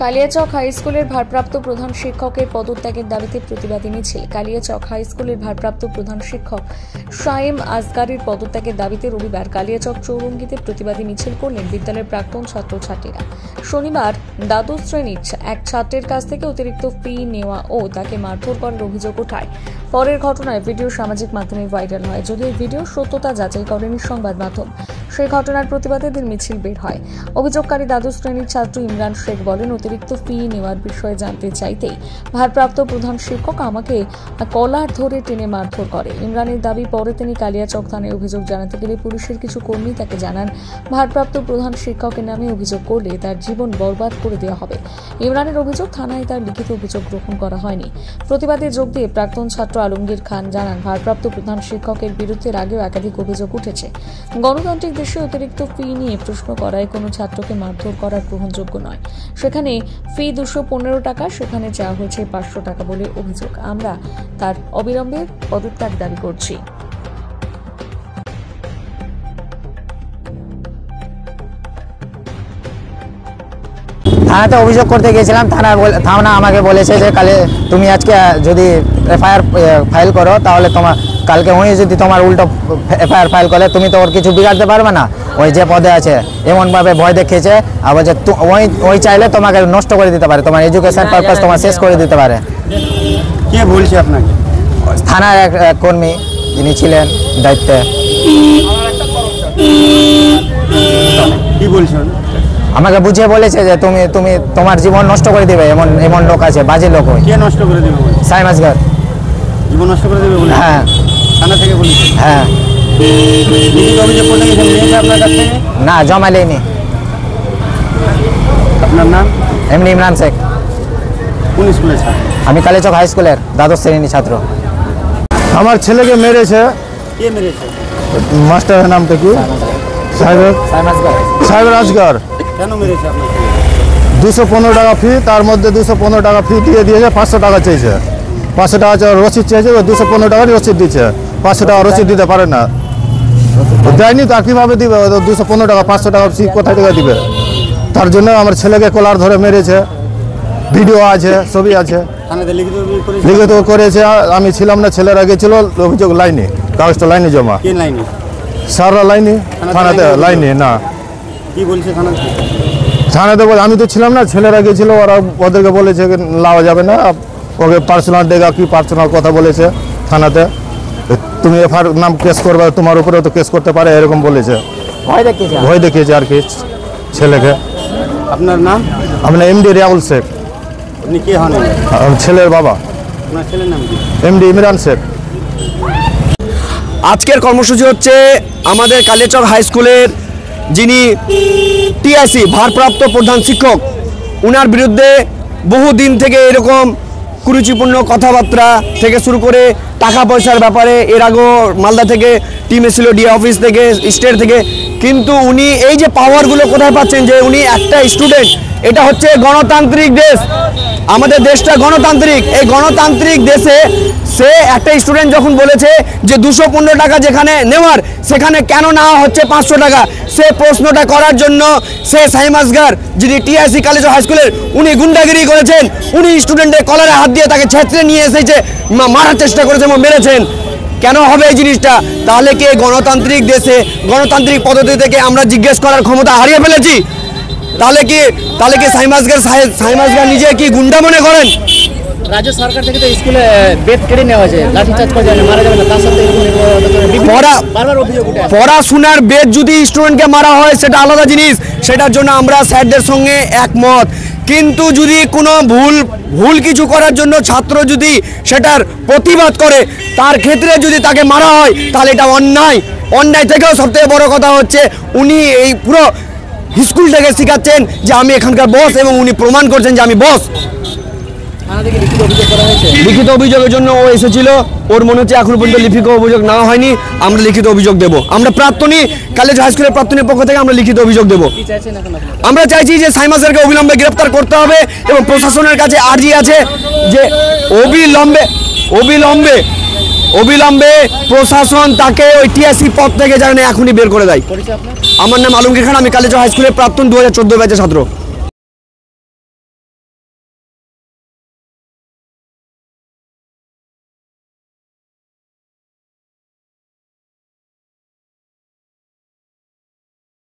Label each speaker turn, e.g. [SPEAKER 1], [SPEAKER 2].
[SPEAKER 1] Kaliachak high স্কুলের ভারপ্রাপ্ত প্রধান শিক্ষকের পদত্যাগের দাবিতে প্রতিবাদী মিছিল। কালিয়াচক হাই স্কুলের ভারপ্রাপ্ত প্রধান শিক্ষক শাইম আসগারের পদত্যাগের দাবিতে রবিবার কালিয়াচক চৌরঙ্গিতে প্রতিবাদী মিছিল করলেন বিদ্যালয়ের প্রাক্তন ছাত্রছাত্রীরা। শনিবার দ্বাদশ শ্রেণীর এক ছাত্রের কাছ থেকে অতিরিক্ত ফি নেওয়া ও তাকে মারধর করার অভিযোগ ওঠায় পরের ঘটনায় ভিডিও সামাজিক মাধ্যমে ভাইরাল হয়। যদিও এই ভিডিও সত্যতা যাচাই করেনি সংবাদ মাধ্যম, সেই ঘটনার প্রতিবাদে দিন মিছিল বের হয়। অভিযোগকারী দ্বাদশ শ্রেণীর ছাত্র ইমরান শেখ বলেন, অতিরিক্ত ফি নেওয়ার বিষয়ে জানতে চাইতেই ভারপ্রাপ্ত প্রধান শিক্ষক আমাকে কলার ধরে টেনে মারধর করে। ইমরানের দাবি, পরে তিনি কালিয়াচক থানায় অভিযোগ জানাতে গেলে পুলিশের কিছু কর্মী তাকে জানান ভারপ্রাপ্ত প্রধান শিক্ষকের নামে অভিযোগ করলে তার জীবন বরবাদ করে দেওয়া হবে। ইমরানের অভিযোগ, থানায় তার লিখিত অভিযোগ গ্রহণ করা হয়নি। প্রতিবাদে যোগ দিয়ে প্রাক্তন ছাত্র আলমগীর খান জানান, ভারপ্রাপ্ত প্রধান শিক্ষকের বিরুদ্ধে আগেও একাধিক অভিযোগ উঠেছে। গণতান্ত্রিক দেশে অতিরিক্ত ফি নিয়ে প্রশ্ন করায় কোনো ছাত্রকে মারধর করার গ্রহণযোগ্য নয়। সেখানে ফি 215 টাকা, সেখানে চাওয়া হয়েছে 500 টাকা বলে অভিযোগ। আমরা তার অবিলম্বে পদত্যাগ দাবি করছি।
[SPEAKER 2] থানাতে অভিযোগ করতে গিয়েছিলাম। থানা আমাকে বলেছে যে কালে তুমি আজকে যদি এফআইআর ফাইল করো তাহলে তোমার কালকে উনি যদি তোমার উল্টো এফআইআর ফাইল করে তুমি তো ওর কিছু বিগাড়তে পারবে না, ওই যে পদে আছে এমনভাবে ভয় দেখিয়েছে। আবার যে ওই চাইলে তোমাকে নষ্ট করে দিতে পারে, তোমার এডুকেশন পারপাস তোমার শেষ করে দিতে পারে।
[SPEAKER 3] কে বলছে আপনাকে?
[SPEAKER 2] থানার এক কর্মী যিনি ছিলেন দায়িত্বে।
[SPEAKER 3] কি বলছেন?
[SPEAKER 2] আমাকে বুঝিয়ে বলেছে যে তুমি তোমার জীবন নষ্ট করে দিবে, এমন লোক আছে, বাজে লোক।
[SPEAKER 3] কে নষ্ট করে দিবে?
[SPEAKER 2] শাইম আসগার
[SPEAKER 3] জীবন নষ্ট করে দেবে বলে?
[SPEAKER 2] হ্যাঁ,
[SPEAKER 3] থানা থেকে বলেছে।
[SPEAKER 2] হ্যাঁ।
[SPEAKER 3] অভিযোগ করতে গেছেন, নিয়েছে আপনার কাছ থেকে?
[SPEAKER 2] না, জমা নেয়নি।
[SPEAKER 3] আপনার নাম?
[SPEAKER 2] এমনি ইমরান শেখ।
[SPEAKER 3] কোন স্কুলের ছাত্র?
[SPEAKER 2] আমি কালিয়াচক হাই স্কুলের দ্বাদশ শ্রেণীর ছাত্র।
[SPEAKER 4] আমার ছেলেকে মেরেছে।
[SPEAKER 3] কে মেরেছে?
[SPEAKER 4] মাস্টারের নামটা কি? শাইম আসগার।
[SPEAKER 3] কেন মেরেছে আপনার ছেলে?
[SPEAKER 4] 215 টাকা ফি, তার মধ্যে 215 টাকা ফি দিয়ে দিয়েছে, 500 টাকা চেয়েছে। 500 টাকা রসিদ চেয়েছে, 215 টাকার রসিদ দিচ্ছে। 500 টাকা রসিদ দিতে পারে না, দেয়নি তো আর কীভাবে দিবে? 215 টাকা 500 টাকা ফি কোথায় থেকে দিবে? তার জন্য আমার ছেলেকে কলার ধরে মেরেছে, ভিডিও আছে, ছবি আছে, লিখিত করেছে। আমি ছিলাম না, ছেলেরা গেছিল, অভিযোগ লাইনে, কাগজটা লাইনে জমা। স্যাররা লাইনে, থানাতে লাইনে না।
[SPEAKER 3] কি বলছে থানাতে?
[SPEAKER 4] থানাতে বলে আমি তো ছিলাম না, ছেলেরা গেছিল, ওরা ওদেরকে বলেছে লাওয়া যাবে না, ওকে পার্সোনাল ডেগা কি পার্সোনাল কথা বলেছে থানাতে, তুমি এফআইআর নাম কেস করবে, তোমার উপরেও তো কেস করতে পারে, এরকম বলেছে। ভয় দেখিয়েছে আর কি ছেলেকে।
[SPEAKER 3] আপনার নাম?
[SPEAKER 4] আপনার এমডি রিয়াউল শেখ।
[SPEAKER 3] আপনি কে হন?
[SPEAKER 4] ছেলের বাবা।
[SPEAKER 3] আপনার ছেলের নাম কি?
[SPEAKER 4] এমডি ইমরান শেখ।
[SPEAKER 5] আজকের কর্মসূচি হচ্ছে আমাদের কালিয়াচক হাই স্কুলের যিনি টিআইসি ভারপ্রাপ্ত প্রধান শিক্ষক, উনার বিরুদ্ধে বহুদিন থেকে এরকম কুরুচিপূর্ণ কথাবার্তা থেকে শুরু করে টাকা পয়সার ব্যাপারে এর আগেও মালদা থেকে টিম এসেছিল, ডিএ অফিস থেকে, স্টেট থেকে। কিন্তু উনি এই যে পাওয়ারগুলো কোথায় পাচ্ছেন, যে উনি একটা স্টুডেন্ট, এটা হচ্ছে গণতান্ত্রিক দেশ, আমাদের দেশটা গণতান্ত্রিক। এই গণতান্ত্রিক দেশে সে একটা স্টুডেন্ট যখন বলেছে যে 215 টাকা যেখানে নেওয়ার, সেখানে কেন নেওয়া হচ্ছে 500 টাকা, সে প্রশ্নটা করার জন্য সে শাইম আসগার যিনি টিআইসি কালিয়াচক হাই স্কুলের, উনি গুন্ডাগিরি করেছেন। উনি স্টুডেন্টের কলারে হাত দিয়ে তাকে ছেঁচড়ে নিয়ে এসেছে, মারার চেষ্টা করেছেন এবং মেরেছেন। কেন হবে এই জিনিসটা? তাহলে কি গণতান্ত্রিক দেশে গণতান্ত্রিক পদ্ধতি থেকে আমরা জিজ্ঞেস করার ক্ষমতা হারিয়ে ফেলেছি? তাহলে কি শাইম আসগার নিজে কি গুন্ডা মনে করেন?
[SPEAKER 6] রাজ্য সরকার থেকে তো স্কুলে বেদ কেড়ে নেওয়া হয়েছে, লাঠিচার্জ করা যাবে, মারা যাবে না, তার সাথে
[SPEAKER 5] পড়াশোনার বেদ যদি স্টুডেন্টকে মারা হয় সেটা আলাদা জিনিস, সেটার জন্য আমরা স্যারদের সঙ্গে একমত। কিন্তু যদি কোনো ভুল কিছু করার জন্য ছাত্র যদি সেটার প্রতিবাদ করে, তার ক্ষেত্রে যদি তাকে মারা হয়, তাহলে এটা অন্যায়। অন্যায় থেকেও সবথেকে বড় কথা হচ্ছে উনি এই পুরো স্কুলটাকে শেখাচ্ছেন যে আমি এখানকার বস, এবং উনি প্রমাণ করছেন যে আমি বস। লিখিত অভিযোগের জন্য ও এসেছিল, ওর মনে হচ্ছে এখন পর্যন্ত লিখিত অভিযোগ নেওয়া হয়নি। আমরা লিখিত অভিযোগ দেবো, আমরা প্রাক্তনী কালিয়াচক হাই স্কুলের প্রাক্তনীর পক্ষ থেকে আমরা লিখিত অভিযোগ দেবো। আমরা চাইছি যে শাইম আসগারকে অবিলম্বে গ্রেপ্তার করতে হবে, এবং প্রশাসনের কাছে আর্জি আছে যে অবিলম্বে প্রশাসন তাকে ওই টিআইসি পদ থেকে যেন এখনই বের করে দেয়। আমার নাম আলমগীর খান, আমি কালিয়াচক হাই স্কুলের প্রাক্তন 2014 ব্যাচের ছাত্র।